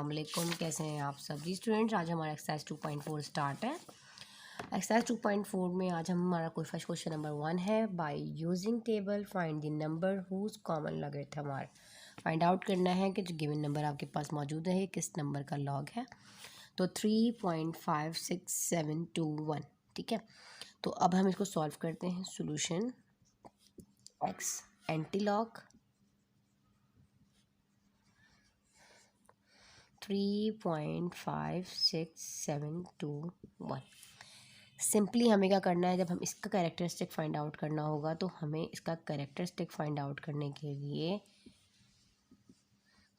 अस्सलाम वालेकुम। कैसे हैं आप सब जी स्टूडेंट्स। आज हमारा एक्सरसाइज 2.4 स्टार्ट है। एक्सरसाइज 2.4 में आज हमारा फर्स्ट क्वेश्चन नंबर 1 है। By using table find the number whose common logarithm are. Find out करना है कि जो गिवन नंबर आपके पास मौजूद है किस नंबर का लॉग है। तो 3.56721 ठीक है। तो अब हम इसको सॉल्व करते हैं। Solution x anti log 3.56721। Simply हमें क्या करना है, जब हम इसका कैरेक्टरिस्टिक फाइंड आउट करना होगा तो हमें इसका कैरेक्टरिस्टिक फाइंड आउट करने के लिए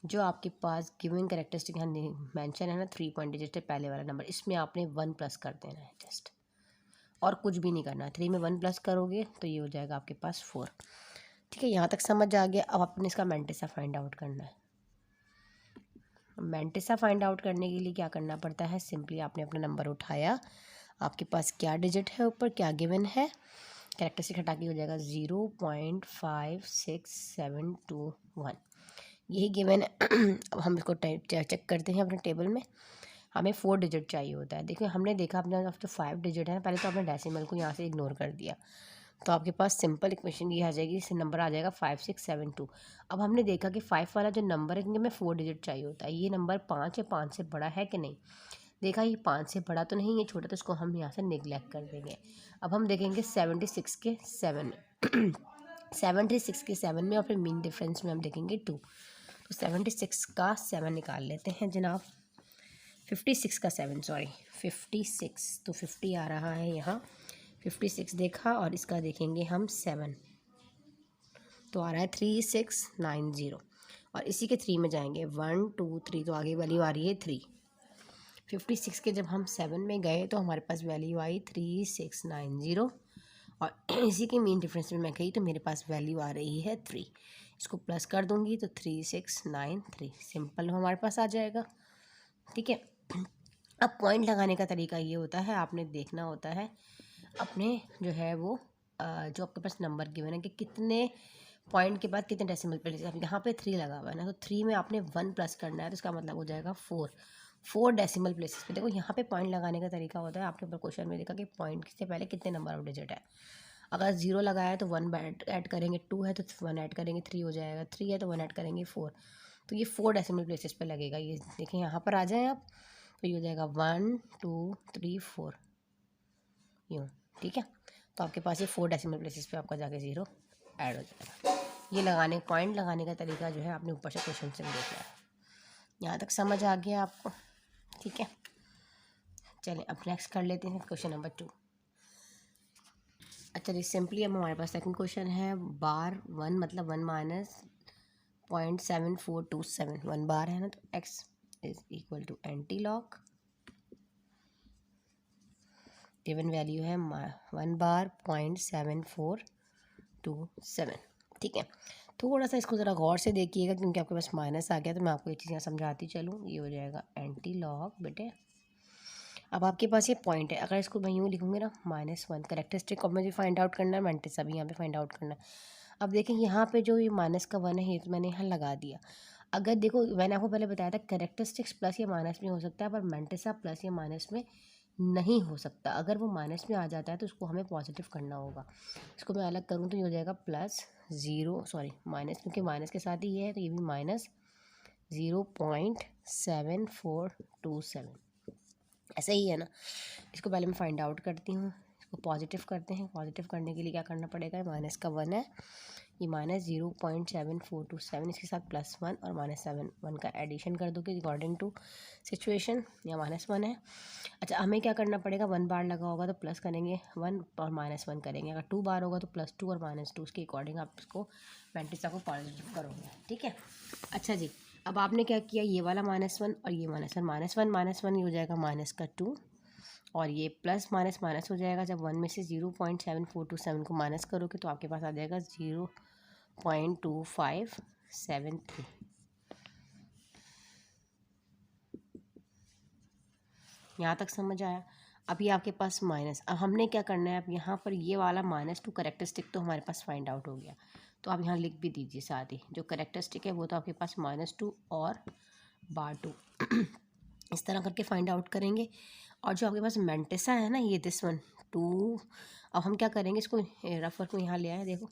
जो आपके पास गिवन कैरेक्टरिस्टिक यहाँ मेंशन है ना, 3 पॉइंट डिजिट है पहले वाला नंबर, इसमें आपने 1 प्लस कर देना है जस्ट, और कुछ भी नहीं करना है। 3 में 1 प्लस करोगे तो ये हो जाएगा आपके पास 4। ठीक है, यहाँ तक समझ आ गया। अब आपने इसका मैंटिसा फाइंड आउट करना है। मैंटिसा फाइंड आउट करने के लिए क्या करना पड़ता है, सिंपली आपने अपना नंबर उठाया, आपके पास क्या डिजिट है ऊपर, क्या गिवन है, कैरेक्टरिस्टिक हटा के हो जाएगा 0.56721, यही गिवन है। अब हम इसको चेक करते हैं अपने टेबल में। हमें 4 डिजिट चाहिए होता है। देखिए हमने देखा अपने तो 5 डिजिट है, पहले तो आपने डेसिमल को यहाँ से इग्नोर कर दिया, तो आपके पास सिंपल इक्वेशन ये आ जाएगी, इससे नंबर आ जाएगा 5672। अब हमने देखा कि 5 वाला जो नंबर है, क्योंकि हमें 4 डिजिट चाहिए होता है, ये नंबर 5 है, 5 से बड़ा है कि नहीं। देखा ये 5 से बड़ा तो नहीं, ये छोटा, तो इसको हम यहाँ से नेग्लेक्ट कर देंगे। अब हम देखेंगे 76 के 7 76 के 7 में, और फिर मीन डिफरेंस में हम देखेंगे 2। तो 76 का 7 निकाल लेते हैं जनाब। 56 का 7 सॉरी 56, तो 50 आ रहा है यहाँ। 56 देखा और इसका देखेंगे हम 7, तो आ रहा है 3690, और इसी के 3 में जाएंगे 1 2 3, तो आगे वैल्यू आ रही है 3। 56 के जब हम 7 में गए तो हमारे पास वैल्यू आई 3690, और इसी के मीन डिफरेंस में मैं गई तो मेरे पास वैल्यू आ रही है 3। इसको प्लस कर दूंगी तो 3693 सिंपल हमारे पास आ जाएगा। ठीक है, अब पॉइंट लगाने का तरीका ये होता है, आपने देखना होता है अपने जो है वो जो आपके पास नंबर गिवन है कि कितने पॉइंट के बाद कितने डेसिमल प्लेस। अब यहाँ पे 3 लगा हुआ है ना, तो 3 में आपने 1 प्लस करना है, तो इसका मतलब हो जाएगा 4 डेसिमल प्लेसेस पे। देखो यहाँ पे पॉइंट लगाने का तरीका होता है, आपने ऊपर क्वेश्चन में देखा कि पॉइंट से पहले कितने नंबर ऑफ डिजिट है। अगर 0 लगाया है तो 1 ऐड करेंगे, 2 है तो 1 ऐड करेंगे, 3 हो जाएगा, 3 है तो 1 ऐड करेंगे 4। तो ये 4 डेसिमल प्लेसेस पे लगेगा। ये देखें यहाँ पर आ जाएं आप, तो ये हो जाएगा 1 2 3 4 यूँ। ठीक है, तो आपके पास ये 4 डेसिमल प्लेसेस पे आपका जाके 0 ऐड हो जाएगा। ये लगाने पॉइंट लगाने का तरीका जो है आपने ऊपर से क्वेश्चन से देखना है। यहाँ तक समझ आ गया आपको। ठीक है, चलिए अब नेक्स्ट कर लेते हैं क्वेश्चन नंबर 2। अच्छा जी, सिंपली अब हमारे पास सेकंड क्वेश्चन है। बार 1 मतलब 1 माइनस 0.7427, 1 बार है ना, तो x is equal to anti log. Given value है 1 बार 0.7427। ठीक है, थोड़ा सा इसको ज़रा गौर से देखिएगा क्योंकि आपके पास माइनस आ गया, तो मैं आपको ये चीज़ें समझाती चलूँ। ये हो जाएगा एंटी लॉग बेटे। अब आपके पास ये पॉइंट है, अगर इसको मैं यूँ लिखूँगी ना -1, करेक्टरिस्टिक ऑफ मुझे फाइंड आउट करना है, मैंटिसा भी यहाँ पे फाइंड आउट करना है। अब देखें यहाँ पे जो ये माइनस का 1 है, ये तो मैंने यहाँ लगा दिया। अगर देखो मैंने आपको पहले बताया था करेक्टरिस्टिक्स प्लस या माइनस में हो सकता है, पर मैंटिसा प्लस या माइनस में नहीं हो सकता। अगर वो माइनस में आ जाता है तो उसको हमें पॉजिटिव करना होगा। इसको मैं अलग करूँ तो ये हो जाएगा +0 सॉरी माइनस, क्योंकि माइनस के साथ ही ये है, तो ये भी -0.7427 ऐसा ही है ना। इसको पहले मैं फाइंड आउट करती हूँ, इसको पॉजिटिव करते हैं। पॉजिटिव करने के लिए क्या करना पड़ेगा, माइनस का 1 है, ये -0.7427, इसके साथ +1 और -1 का एडिशन कर दो कि अकॉर्डिंग टू सिचुएशन, या -1 है। अच्छा, हमें क्या करना पड़ेगा, 1 बार लगा होगा तो प्लस करेंगे 1 और -1 करेंगे, अगर 2 बार होगा तो +2 और -2, उसके अकॉर्डिंग आप इसको मैंटिसा को पॉजिटिव करोगे। ठीक है, अच्छा जी, अब आपने क्या किया, ये वाला -1 और ये -1 ये हो जाएगा -2, और ये प्लस माइनस माइनस हो जाएगा। जब 1 में से 0.7427 को माइनस करोगे तो आपके पास आ जाएगा 0.2573। यहाँ तक समझ आया। अब ये आपके पास माइनस, अब हमने क्या करना है, अब यहाँ पर ये वाला -2 करेक्टरिस्टिक तो हमारे पास फाइंड आउट हो गया, तो आप यहाँ लिख भी दीजिए साथ ही। जो करेक्टरिस्टिक है वो तो आपके पास -2 और बार 2 इस तरह करके फाइंड आउट करेंगे। और जो आपके पास मेंटेसा है ना, ये दिस वन 2, अब हम क्या करेंगे, इसको रफ वर्क में यहाँ ले आए देखो,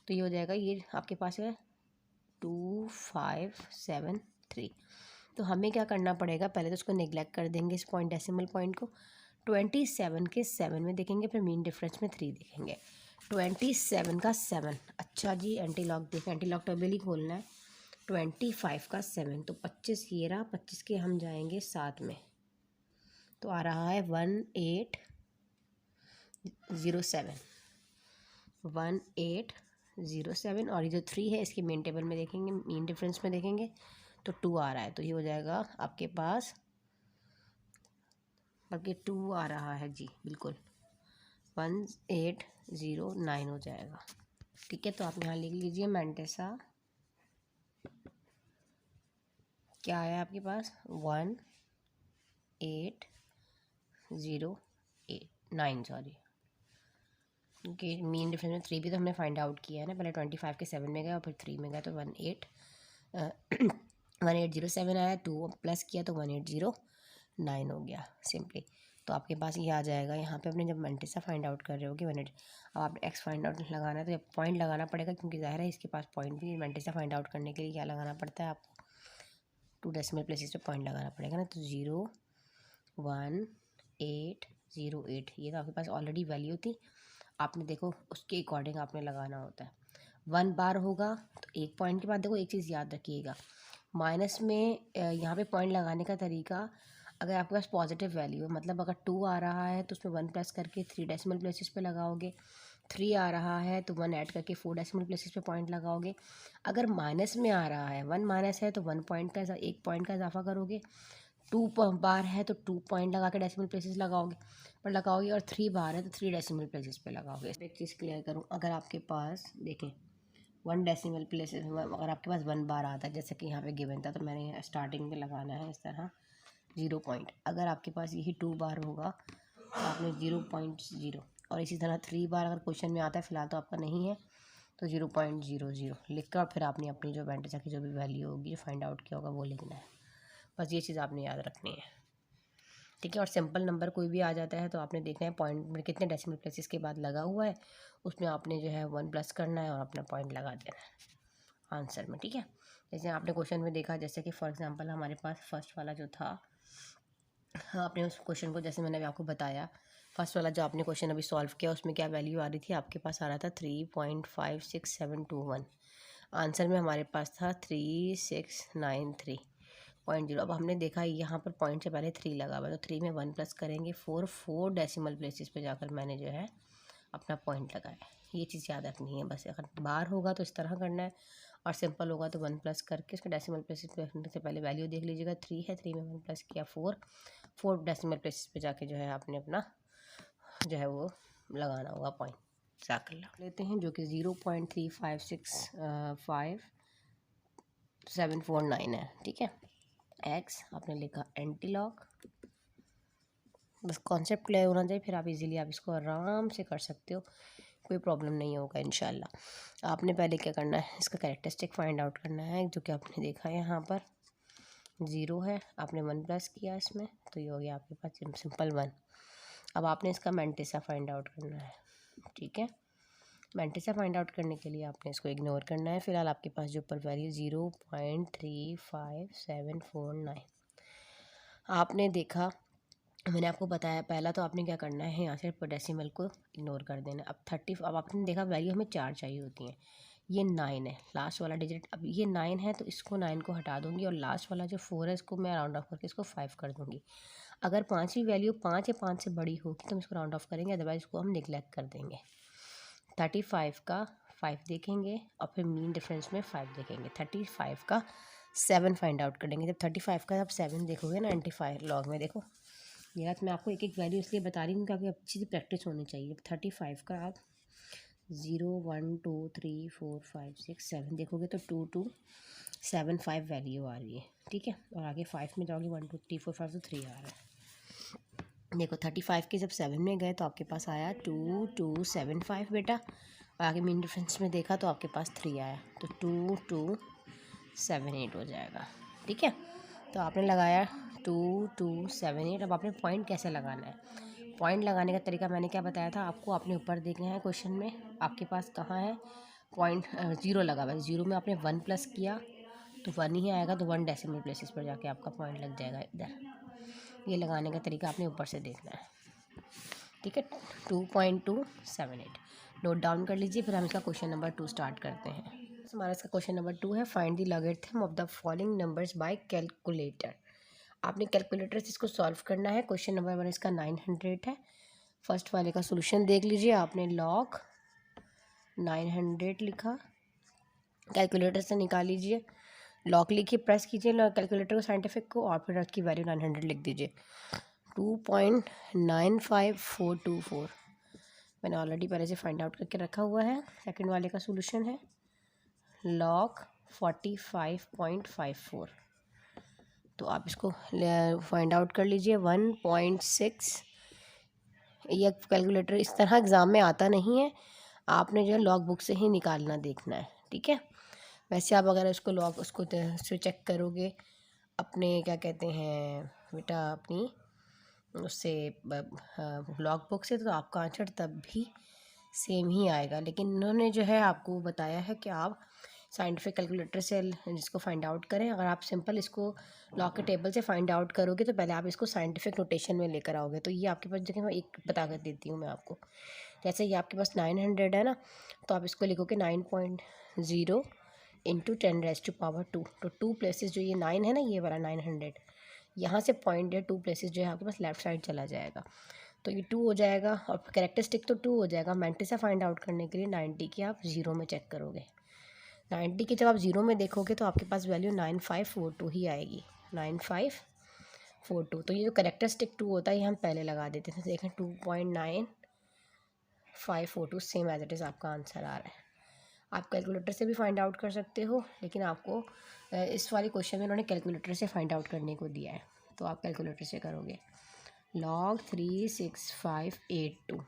तो ये हो जाएगा, ये आपके पास है 2 5 7 3। तो हमें क्या करना पड़ेगा, पहले तो उसको नेग्लेक्ट कर देंगे इस पॉइंट डेसिमल पॉइंट को, 27 के 7 में देखेंगे, फिर मीन डिफरेंस में 3 देखेंगे। 27 का 7, अच्छा जी एंटी लॉग देखें, एंटी लॉग टेबल ही खोलना है। 25 का 7, तो 25 ये रहा, 25 के हम जाएंगे 7 में, तो आ रहा है 1807, 1807। और ये जो 3 है इसके मेन टेबल में देखेंगे, मीन डिफरेंस में देखेंगे तो 2 आ रहा है, तो ये हो जाएगा आपके पास, बल्कि 2 आ रहा है जी, बिल्कुल 1809 हो जाएगा। ठीक है, तो आप यहाँ लिख लीजिए मेंटेसा क्या है आपके पास, 1809 सॉरी, क्योंकि मीन डिफरेंस में 3 भी तो हमने फाइंड आउट किया है ना, पहले 25 के 7 में गए और फिर 3 में गए, तो 1807 आया, 2 प्लस किया तो 1809 हो गया सिंपली। तो आपके पास ये आ जाएगा, यहाँ पे अपने जब मेंटेसा फाइंड आउट कर रहे हो कि अब आपने एक्स फाइंड आउट लगाना है तो पॉइंट लगाना पड़ेगा, क्योंकि ज़ाहिर है इसके पास पॉइंट भी, मेंटेसा फाइंड आउट करने के लिए क्या लगाना पड़ता है आपको, 2 डेसिमल प्लेसेस पे पॉइंट लगाना पड़ेगा ना, तो 01808, ये तो आपके पास ऑलरेडी वैल्यू थी, आपने देखो उसके अकॉर्डिंग आपने लगाना होता है। 1 बार होगा तो एक पॉइंट के बाद देखो एक चीज़ याद रखिएगा, माइनस में यहाँ पे पॉइंट लगाने का तरीका, अगर आपके पास पॉजिटिव वैल्यू है, मतलब अगर 2 आ रहा है तो उसमें 1 प्लस करके 3 डेसिमल प्लेसेस पे लगाओगे, 3 आ रहा है तो 1 ऐड करके 4 डेसिमल प्लेसेस पे पॉइंट लगाओगे। अगर माइनस में आ रहा है, 1 माइनस है तो 1 पॉइंट का एक पॉइंट का इजाफा करोगे, 2 बार है तो 2 पॉइंट लगा के डेसिमल प्लेसेस लगाओगे और 3 बार है तो 3 डेसिमल प्लेसेस पे लगाओगे। एक चीज़ क्लियर करूँ, अगर आपके पास देखें 1 डेसिमल प्लेसेस, अगर आपके पास 1 बार आता है जैसे कि यहाँ पे गिवन था, तो मैंने स्टार्टिंग में लगाना है इस तरह 0 पॉइंट। अगर आपके पास यही 2 बार होगा तो आपने 0.0, और इसी तरह 3 बार अगर क्वेश्चन में आता है, फिलहाल तो आपका नहीं है, तो 0.00 लिख कर फिर आपने अपनी जो मेंटेसा की जो भी वैल्यू होगी, जो फाइंड आउट किया होगा वो लिखना है। बस ये चीज़ आपने याद रखनी है, ठीक है। और सिंपल नंबर कोई भी आ जाता है तो आपने देखना है पॉइंट में कितने डेसिमल प्लेसेस के बाद लगा हुआ है, उसमें आपने जो है 1 प्लस करना है और अपना पॉइंट लगा देना है आंसर में, ठीक है। जैसे आपने क्वेश्चन में देखा, जैसे कि फॉर एग्जांपल हमारे पास फर्स्ट वाला जो था, हाँ, आपने उस क्वेश्चन को, जैसे मैंने आपको बताया, फर्स्ट वाला जो आपने क्वेश्चन अभी सॉल्व किया उसमें क्या वैल्यू आ रही थी, आपके पास आ रहा था 3.56721, आंसर में हमारे पास था 3693.0। अब हमने देखा यहाँ पर पॉइंट से पहले 3 लगा हुआ, तो 3 में 1 प्लस करेंगे 4 डेसिमल प्लेसेस पे जाकर मैंने जो है अपना पॉइंट लगाया। ये चीज़ याद रखनी है बस। अगर बार होगा तो इस तरह करना है, और सिंपल होगा तो 1 प्लस करके उसके डेसिमल प्लेसेस पे रखने से पहले वैल्यू देख लीजिएगा। 3 है, 3 में 1 प्लस किया 4 डेसिमल प्लेसेस पे जाके जो है आपने अपना जो है वो लगाना होगा पॉइंट, जाकर लगा लेते हैं, जो कि 0.356749 है, ठीक है। एक्स आपने लिखा एंटीलॉग, बस कॉन्सेप्ट क्लियर होना चाहिए, फिर आप इजीली आप इसको आराम से कर सकते हो, कोई प्रॉब्लम नहीं होगा इंशाल्लाह। आपने पहले क्या करना है, इसका कैरेक्टरिस्टिक फाइंड आउट करना है, जो कि आपने देखा है यहाँ पर 0 है, आपने 1 प्लस किया इसमें, तो ये हो गया आपके पास सिंपल 1। अब आपने इसका मेंटेसा फाइंड आउट करना है, ठीक है। मेंटेसा फाइंड आउट करने के लिए आपने इसको इग्नोर करना है, फिलहाल आपके पास जो ऊपर वैल्यू 0.35749 आपने देखा, मैंने आपको बताया। पहला तो आपने क्या करना है, यहाँ से डेसिमल को इग्नोर कर देना। अब आपने देखा वैल्यू हमें 4 चाहिए होती हैं, ये 9 है लास्ट वाला डिजिट। अब ये 9 है तो इसको 9 को हटा दूंगी, और लास्ट वाला जो 4 है इसको मैं राउंड ऑफ करके इसको 5 कर दूंगी। अगर 5वीं वैल्यू 5 या 5 से बड़ी होगी तो हम इसको राउंड ऑफ करेंगे, अदरवाइज इसको हम निगलेक्ट कर देंगे। 35 का 5 देखेंगे और फिर मीन डिफरेंस में 5 देखेंगे। 35 का 7 फाइंड आउट करेंगे। जब 35 का आप 7 देखोगे ना एंटीफायर लॉग में, देखो ये बात मैं आपको एक एक वैल्यू इसलिए बता रही हूँ क्योंकि अच्छी सी प्रैक्टिस होनी चाहिए। 35 का आप 0 1 2 3 4 5 6 7 देखोगे तो 2275 वैल्यू आ रही है, ठीक है। और आगे 5 में जाओगे 1 2 3 4 5 तो 3 आ रहा है। देखो 35 के जब 7 में गए तो आपके पास आया 2275 बेटा, और आगे मीन डिफरेंस में देखा तो आपके पास 3 आया, तो 2278 हो जाएगा, ठीक है। तो आपने लगाया 2278। अब आपने पॉइंट कैसे लगाना है, पॉइंट लगाने का तरीका मैंने क्या बताया था आपको, आपने ऊपर देखना है क्वेश्चन में आपके पास कहाँ है पॉइंट, ज़ीरो लगा हुआ है, ज़ीरो में आपने 1 प्लस किया तो 1 ही आएगा, तो 1 डेसिमल प्लेसेस पर जाके आपका पॉइंट लग जाएगा इधर। ये लगाने का तरीका आपने ऊपर से देखना है, ठीक है। 2.278 नोट डाउन कर लीजिए, फिर हम इसका क्वेश्चन नंबर 2 स्टार्ट करते हैं। हमारा इसका क्वेश्चन नंबर 2 है, find the logarithm of the following numbers by calculator. आपने कैलकुलेटर से इसको सॉल्व करना है। क्वेश्चन नंबर 1 इसका 900 है। फर्स्ट वाले का सोल्यूशन देख लीजिए, आपने लॉग 900 लिखा, कैलकुलेटर से निकाल लीजिए, लॉग लिखिए, प्रेस कीजिए कैलकुलेटर को साइंटिफिक को, और फिर उसकी वैल्यू 900 लिख दीजिए। 2.95424 मैंने ऑलरेडी पहले से फाइंड आउट करके रखा हुआ है। सेकंड वाले का सोल्यूशन है लॉग 45.54, तो आप इसको फाइंड आउट कर लीजिए 1.6। ये कैलकुलेटर इस तरह एग्ज़ाम में आता नहीं है, आपने जो है लॉग बुक से ही निकालना देखना है, ठीक है। वैसे आप अगर उसको लॉग उसको से चेक करोगे अपने क्या कहते हैं बेटा अपनी उससे लॉग बुक से, तो आपका आंसर तब भी सेम ही आएगा। लेकिन इन्होंने जो है आपको बताया है कि आप साइंटिफिक कैलकुलेटर से जिसको फाइंड आउट करें। अगर आप सिंपल इसको लॉग के टेबल से फाइंड आउट करोगे तो पहले आप इसको साइंटिफिक नोटेशन में लेकर आओगे। तो ये आपके पास देखिए मैं एक बता कर देती हूँ मैं आपको, जैसे ये आपके पास 900 है ना, तो आप इसको लिखोगे 9.0 इंटू 10⁻²। तो 2 प्लेसेस जो ये 9 है ना, ये वाला 900 यहाँ से पॉइंट है 2 प्लेसेस जो है आपके पास लेफ्ट साइड चला जाएगा, तो ये 2 हो जाएगा। और कैरेक्टरिस्टिक तो 2 हो जाएगा। मैंटिसा फाइंड आउट करने के लिए 90 की आप 0 में चेक करोगे। 90 की जब आप 0 में देखोगे तो आपके पास वैल्यू 9542 ही आएगी, 9542। तो ये जो कैरेक्टरिस्टिक 2 होता है ये हम पहले लगा देते थे। देखें 2.9542 सेम एज इट इज़ आपका आंसर आ रहा है। आप कैलकुलेटर से भी फाइंड आउट कर सकते हो, लेकिन आपको इस वाले क्वेश्चन में उन्होंने कैलकुलेटर से फाइंड आउट करने को दिया है, तो आप कैलकुलेटर से करोगे। log 36582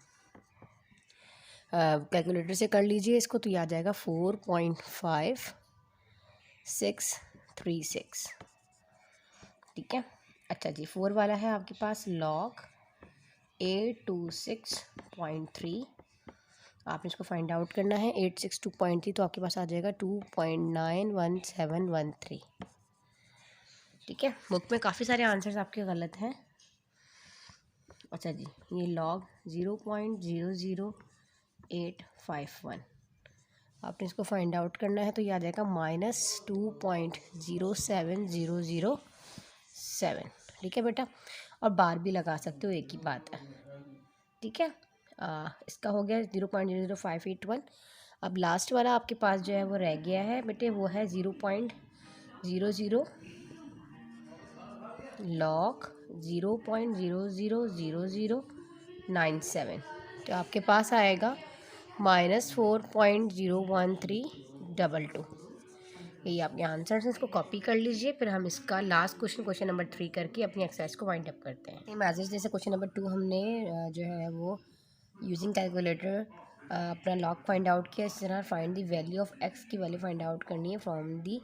कैलकुलेटर से कर लीजिए इसको, तो ये आ जाएगा 4.5636, ठीक है। अच्छा जी, 4 वाला है आपके पास log 826.3, आपने इसको फाइंड आउट करना है। 862.3 तो आपके पास आ जाएगा 2.91713, ठीक है। बुक में काफ़ी सारे आंसर्स आपके गलत हैं। अच्छा जी, ये log 0.00851 आपने इसको फाइंड आउट करना है, तो ये आ जाएगा -2.07007, ठीक है बेटा। और बार भी लगा सकते हो, एक ही बात है, ठीक है। इसका हो गया 0.00581। अब लास्ट वाला आपके पास जो है वो रह गया है बेटे, वो है 0.00 log 0.000097, तो आपके पास आएगा -4.01322। यही आपके आंसर्स हैं। इसको कॉपी कर लीजिए, फिर हम इसका लास्ट क्वेश्चन नंबर 3 करके अपनी एक्सरसाइज को वाइंड अप करते हैं। सेम एज जैसे क्वेश्चन नंबर 2 हमने जो है वो यूजिंग कैलकुलेटर अपना लॉग फाइंड आउट किया। इस तरह find the value of x की वैल्यू फाइंड आउट करनी है from the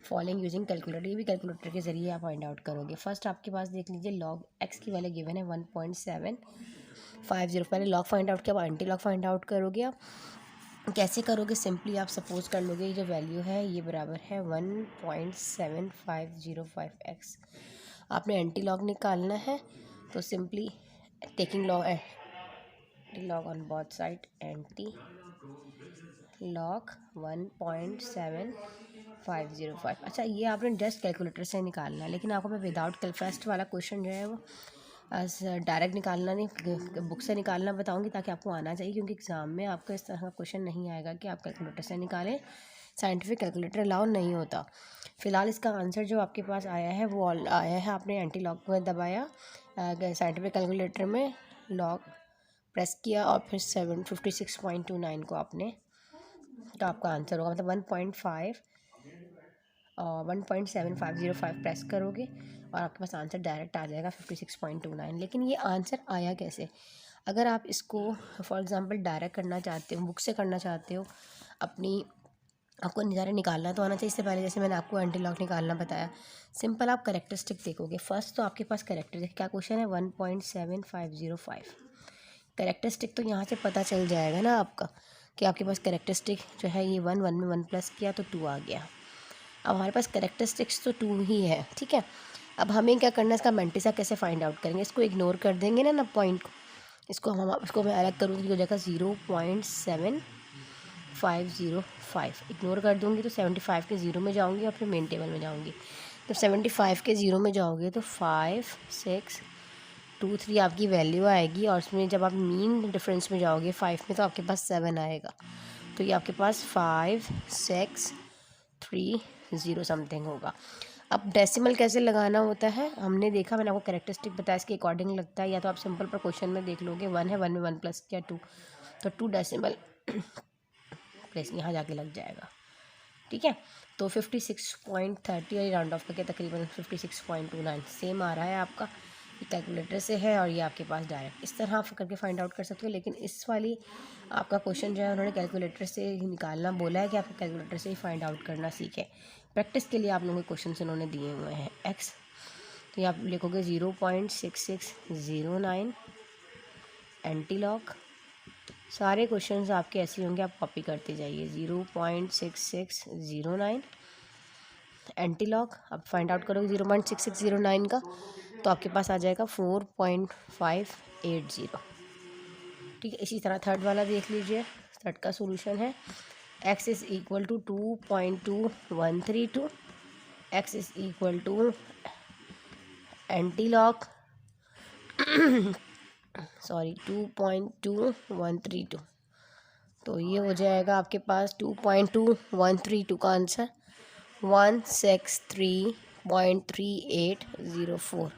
following using calculator. ये भी कैलकुलेटर के जरिए आप फाइंड आउट करोगे। फर्स्ट आपके पास देख लीजिए लॉग एक्स की वैल्यू गिवन है 1.750। पहले लॉग फाइंड आउट किया, अब एंटी लॉग फाइंड आउट करोगे। आप कैसे करोगे, सिंपली आप सपोज कर लोगे ये जो वैल्यू है ये बराबर है 1.7505x। आपने एंटी लॉग निकालना है, तो simply taking log on both side, anti log 1.7505। अच्छा, ये आपने जस्ट कैलकुलेटर से निकालना है, लेकिन आपको मैं विदाउट फर्स्ट वाला क्वेश्चन जो है वो डायरेक्ट निकालना नहीं, बुक से निकालना बताऊंगी, ताकि आपको आना चाहिए। क्योंकि एग्ज़ाम में आपको इस तरह का क्वेश्चन नहीं आएगा कि आप कैलकुलेटर से निकालें, साइंटिफिक कैलकुलेटर अलाउ नहीं होता। फ़िलहाल इसका आंसर जो आपके पास आया है वो आया है, आपने एंटी लॉग में दबाया, साइंटिफिक कैलकुलेटर में लॉग प्रेस किया और फिर 756.29 को आपने, तो आपका आंसर होगा मतलब 1.7505 प्रेस करोगे और आपके पास आंसर डायरेक्ट आ जाएगा 56.29। लेकिन ये आंसर आया कैसे? अगर आप इसको फॉर एग्ज़ाम्पल डायरेक्ट करना चाहते हो, बुक से करना चाहते हो, अपनी आपको नज़ारा निकालना तो आना चाहिए। इससे पहले जैसे मैंने आपको एंटी लॉक निकालना बताया, सिंपल आप करेक्टरिस्टिक देखोगे। फर्स्ट तो आपके पास करेक्टरिस्टिक क्या क्वेश्चन है 1.7505। करेक्टरिस्टिक तो यहाँ से पता चल जाएगा ना आपका कि आपके पास करेक्टरिस्टिक जो है ये 1 में 1 प्लस किया तो 2 आ गया। अब हमारे पास करेक्टरिस्टिक्स तो 2 ही है, ठीक है। अब हमें क्या करना है, इसका मेंटिसा कैसे फाइंड आउट करेंगे। इसको इग्नोर कर देंगे ना पॉइंट को, इसको मैं अलग करूँगी हो जाएगा 0.7505। इग्नोर कर दूँगी तो 75 के 0 में जाऊँगी और फिर मेन टेबल में जाऊँगी। तो 75 के 0 में जाओगे तो 5 6 2 3 आपकी वैल्यू आएगी, और उसमें जब आप मीन डिफरेंस में जाओगे 5 में तो आपके पास 7 आएगा। तो ये आपके पास 5 6 3 0 समथिंग होगा। अब डेसिमल कैसे लगाना होता है हमने देखा, मैंने आपको कैरेक्टरिस्टिक बताया, इसके अकॉर्डिंग लगता है। या तो आप सिंपल पर क्वेश्चन में देख लोगे 1 है, 1 में 1 प्लस किया 2, तो 2 डेसिमल प्लेस यहाँ जाके लग जाएगा, ठीक है। तो 56.30 और राउंड ऑफ करके तकरीबन 56.29 सेम आ रहा है आपका। ये कैलकुलेटर से है और ये आपके पास डायरेक्ट इस तरह आप करके फाइंड आउट कर सकते हो। लेकिन इस वाली आपका क्वेश्चन जो है उन्होंने कैलकुलेटर से ही निकालना बोला है कि आपको कैलकुलेटर से ही फाइंड आउट करना सीखें। प्रैक्टिस के लिए आप लोगों के क्वेश्चन उन्होंने दिए हुए हैं एक्स, तो ये आप लिखोगे 0.6609 एंटी लॉग। सारे क्वेश्चंस आपके ऐसे होंगे, आप कॉपी करते जाइए। 0.6609 एंटी लॉग आप फाइंड आउट करोगे 0.6609 का, तो आपके पास आ जाएगा 4.580, ठीक है। इसी तरह थर्ड वाला देख लीजिए। थर्ड का सॉल्यूशन है x is equal to 2.2132, x is equal to anti log 2.2132। तो ये हो जाएगा आपके पास 2.2132 का आंसर 163.3804।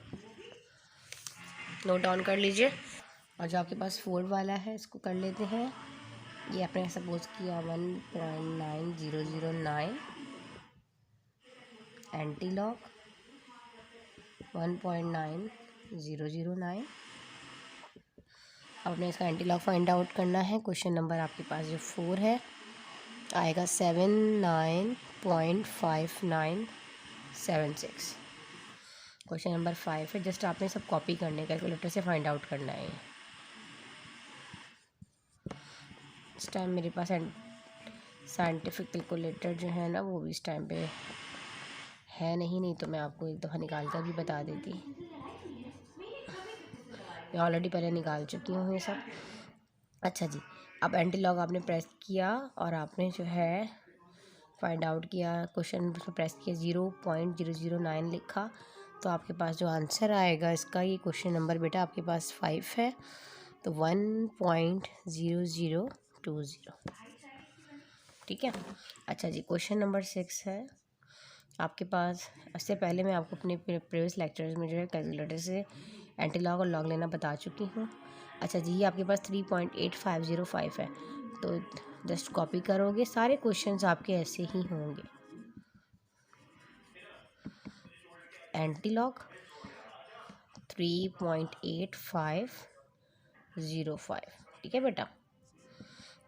नोट डाउन कर लीजिए। और जो आपके पास फोर्थ वाला है इसको कर लेते हैं। ये आपने सपोज किया 1.9009 एंटी लॉग 1.9009। आपने इसका एंटी लॉग फाइंड आउट करना है। क्वेश्चन नंबर आपके पास जो 4 है आएगा 79.5976। क्वेश्चन नंबर 5 है, जस्ट आपने सब कॉपी करने, कैलकुलेटर से फाइंड आउट करना है। इस टाइम मेरे पास साइंटिफिक कैलकुलेटर जो है ना वो भी इस टाइम पे है नहीं तो मैं आपको एक दफ़ा निकाल कर भी बता देती। मैं ऑलरेडी पहले निकाल चुकी हूँ ये सब। अच्छा जी, अब एंटी लॉग आपने प्रेस किया और आपने जो है फाइंड आउट किया, क्वेश्चन उसमें प्रेस किया 0.009 लिखा, तो आपके पास जो आंसर आएगा इसका, ये क्वेश्चन नंबर बेटा आपके पास 5 है, तो 1.0020, ठीक है। अच्छा जी, क्वेश्चन नंबर 6 है आपके पास। इससे पहले मैं आपको अपने प्रीवियस लेक्चर्स में जो है कैलकुलेटर से एंटी लॉग और लॉग लेना बता चुकी हूँ। अच्छा जी, ये आपके पास 3.8505 है, तो जस्ट कॉपी करोगे। सारे क्वेश्चंस आपके ऐसे ही होंगे। एंटी लॉग 3.8505, ठीक है बेटा।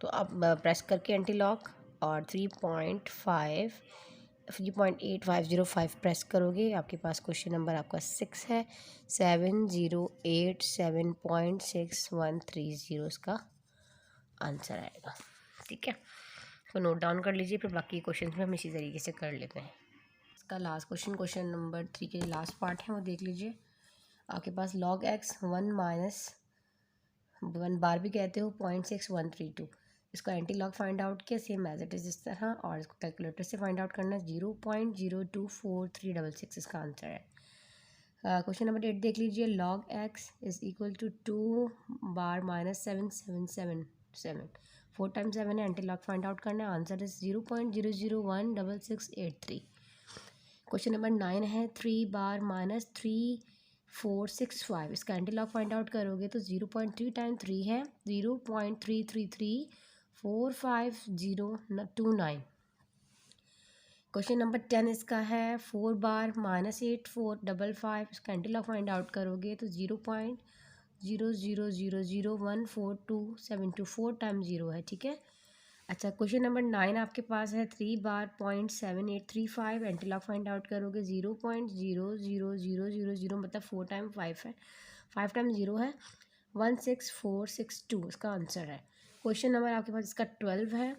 तो आप प्रेस करके एंटी लॉग और 3.8505 प्रेस करोगे, आपके पास क्वेश्चन नंबर आपका 6 है। 7087.6130 इसका आंसर आएगा, ठीक है। तो नोट डाउन कर लीजिए, फिर बाकी क्वेश्चन में हम इसी तरीके से कर लेते हैं। इसका लास्ट क्वेश्चन नंबर 3 के लास्ट पार्ट है, वो देख लीजिए। आपके पास log x 1 - 1 बार भी कहते हो 0.6132। इसका एंटी लॉग फाइंड आउट किया सेम एज इट इज़ इस तरह, और इसको कैलकुलेटर से फाइंड आउट करना 0.024366 इसका आंसर है। क्वेश्चन नंबर 8 देख लीजिए। log x is equal to 2 bar -7777, 4 times 7 है। एंटी लॉग फाइंड आउट करना है, आंसर इज 0.0016683। क्वेश्चन नंबर 9 है 3 बार -3465, इसका एंटी लॉग फाइंड आउट करोगे तो 0.3 टाइम 3 है, 0.3334529। क्वेश्चन नंबर 10 इसका है 4 बार -8455, इसका एंटी लॉग फाइंड आउट करोगे तो 0.000014272, 4 टाइम 0 है, ठीक है। अच्छा, क्वेश्चन नंबर 9 आपके पास है। 3 बार 0.7835 एंटीलॉग फाइंड आउट करोगे। 0.00000 मतलब 4 टाइम 5 है, 5 टाइम 0 है, 16462 इसका आंसर है। क्वेश्चन नंबर आपके पास इसका 12 है।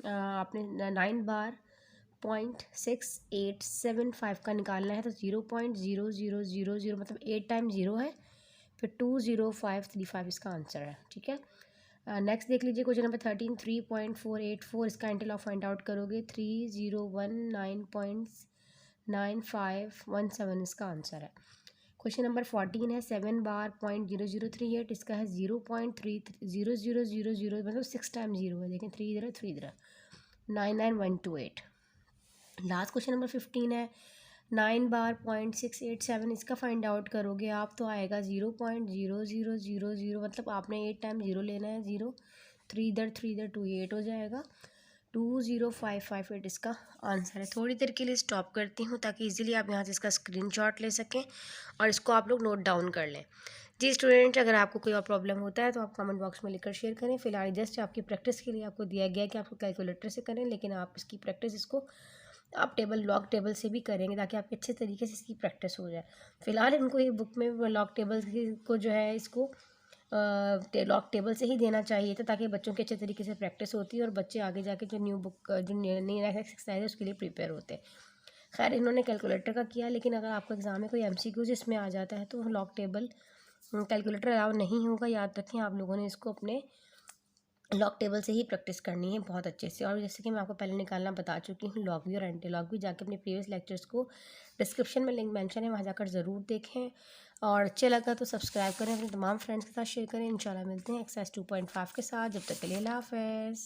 आपने 9 बार 0.6875 का निकालना है, तो 0.0000 मतलब 8 टाइम 0 है, फिर 20535 इसका आंसर है। ठीक है, नेक्स्ट देख लीजिए क्वेश्चन नंबर 13। 3.484 इसका एंटीलॉग फाइंड आउट करोगे। 3019.9517 इसका आंसर है। क्वेश्चन नंबर 14 है। 7 बार 0.0038 इसका है 0.300000 मतलब 6 टाइम 0 है। देखें 3 इधर 3 इधर, 99128। लास्ट क्वेश्चन नंबर 15 है। 9 बार 0.687 इसका फाइंड आउट करोगे आप, तो आएगा 0.0000 मतलब आपने 8 टाइम 0 लेना है। 0 3 इधर 3 इधर 2 8 हो जाएगा। 20558 इसका आंसर है। थोड़ी देर के लिए स्टॉप करती हूँ ताकि इजीली आप यहाँ से इसका स्क्रीनशॉट ले सकें और इसको आप लोग नोट डाउन कर लें। जी स्टूडेंट, अगर आपको कोई और प्रॉब्लम होता है तो आप कमेंट बॉक्स में लिखकर शेयर करें। फिलहाल जस्ट आपकी प्रैक्टिस के लिए आपको दिया गया है कि आपको कैलकुलेटर से करें, लेकिन आप इसकी प्रैक्टिस इसको आप लॉग टेबल से भी करेंगे ताकि आपके अच्छे तरीके से इसकी प्रैक्टिस हो जाए। फ़िलहाल इनको ये बुक में लॉग टेबल को जो है इसको लॉग टेबल से ही देना चाहिए था, ताकि बच्चों के अच्छे तरीके से प्रैक्टिस होती है और बच्चे आगे जाके जो न्यू बुक जो नई एक्सरसाइज है उसके लिए प्रिपेयर होते हैं। खैर इन्होंने कैलकुलेटर का किया, लेकिन अगर आपको एग्ज़ाम में कोई MCQ इसमें आ जाता है तो लॉग टेबल कैलकुलेटर अलाउ नहीं होगा। याद रखें, आप लोगों ने इसको अपने लॉग टेबल से ही प्रैक्टिस करनी है बहुत अच्छे से। और जैसे कि मैं आपको पहले निकालना बता चुकी हूँ, लॉग भी और एंटी लॉग भी, जाके अपने प्रीवियस लेक्चर्स को डिस्क्रिप्शन में लिंक मेंशन है, वहाँ जाकर ज़रूर देखें। और अच्छे लगा तो सब्सक्राइब करें, अपने तमाम फ्रेंड्स के साथ शेयर करें। इंशाल्लाह मिलते हैं एक्सरसाइज 2.5 के साथ। जब तक के लिए अल्लाह हाफ़िज़।